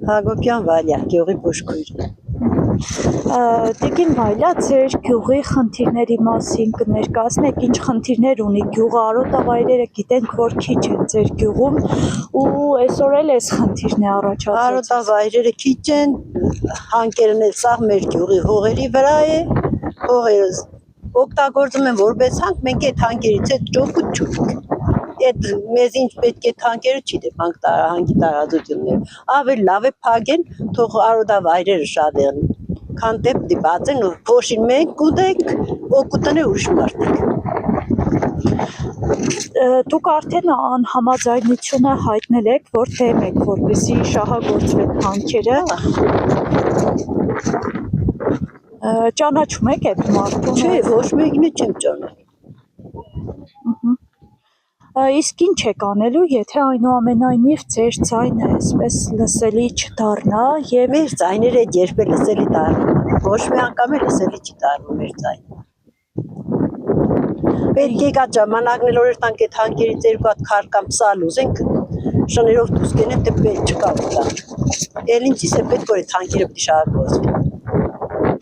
Հակոբյան Վալյա, գյուղի բուժքույրը։ Տիկին Վայլա, ձեր գյուղի խնդիրների մասին կներկայացնեք, ինչ խնդիրներ ունի գյուղը, արոտավայրերը գիտենք, որ քիչ են ձեր գյուղում ու այսօր էլ այս խնդիրն է առաջացած։ Արոտավայրերը քիչ են, հանկերն էլ սաղ մեր գյուղի հողերի վրա է, հողերը օգտագործում են որպես հանք, մենք այդ հանկերից հետ ճոկուտ չունենք։ Այդ մեզ ինչ պետք է թանկերը չի դեպ հանգի տարածություններ, ավելի լավ է փակեն, թող արոտավայրերը շատ են, քան դեպ դիպացեն ու փոշին մենք կուտենք, օգուտն է ուրիշ մարդիկ։ Դուք արդեն անհամաձայնությունը հայտնել եք, որ դեմ եք, որպեսզի շահագործվեն հանքերը։ Ճանաչում եք այդ մարդուն։ Չէ, ոչ մեկին չեմ ճանաչում։ Իսկ ինչ եք անելու, եթե այնուամենայնիվ ձեր ձայնը այսպես լսելի չդառնա եւ մեր ձայները երբեք լսելի դառնում, ոչ մի անգամ էլ լսելի չի դառնում մեր ձայնը։ Պետք է կա ժամանակն էլ որ տանք այդ հանկերից երկու հատ քար կամ սալ ուզենք շներով դուրս գնեն, դե պետք չկա դա։ Էլ ինչի՞ս է պետք որ այդ հանկերը պիտի շահագործվի։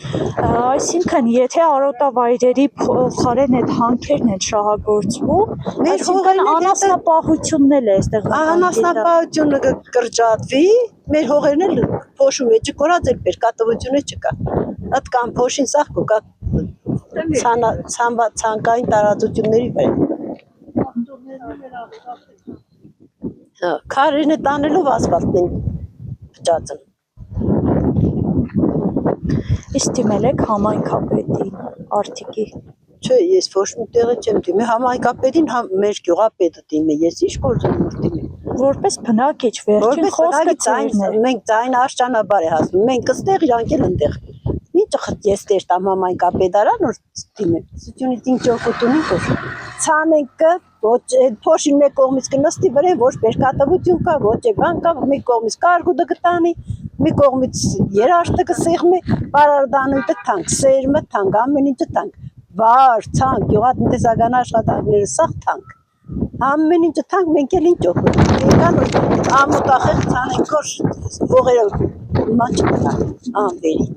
Այսինքն, եթե արոտավայրերի փոխարեն այդ հանքերն են շահագործվում, մեր հողերն անասնապահությունն էլ է այստեղ։ Անասնապահությունը կրճատվի, մեր հողերն էլ փոշու մեջ կորած էլ բերկատվությունը չկա։ Այդ կամ փոշին սաղ կա ցանկային տարածությունների վրա։ Քարերն տանելով ասֆալտն են փճացնում։ Իսկ դիմել եք համայնքապետին, Արտիկի։ Չէ, ես ոչ մի տեղը չեմ դիմել, համայնքապետին մեր գյուղապետը դիմի, ես ինչ գործ եմ դիմի։ Որպես բնակիչ վերջին խոսքը ձայնն է։ Մենք ձայն արժանաբար է հասնում, մենք ըստեղ իրանք էլ ընդեղ։ Ինչ ես դեր տամ համայնքապետարան որ դիմեմ։ Սությունից ինչ օգուտ ունի որ ցանենք ոչ փոշին մեկ կողմից կնստի վրա ոչ բերկատվություն կա, ոչ է բան կա, մի կողմից կարգուտը կտանի, մի կողմից երաշտը կսեղմի, բարարդանույթը թանկ, սերմը թանկ, ամեն ինչը թանկ, վար, ցանկ, գյուղատնտեսական աշխատանքները սաղ թանկ, ամեն ինչը թանկ, մենք էլ ինչ օգուտ ունենք, եկան որ ամոթախեղ ցանենք որ հողերը ման չկտան, անվերի։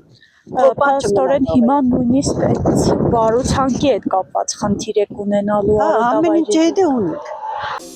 Փաստորեն հիմա նույնիսկ այդ վարուցանքի հետ կապված խնդիր եք ունենալու արոտավայրերի։ Ամեն ինչ հետ է ունենք։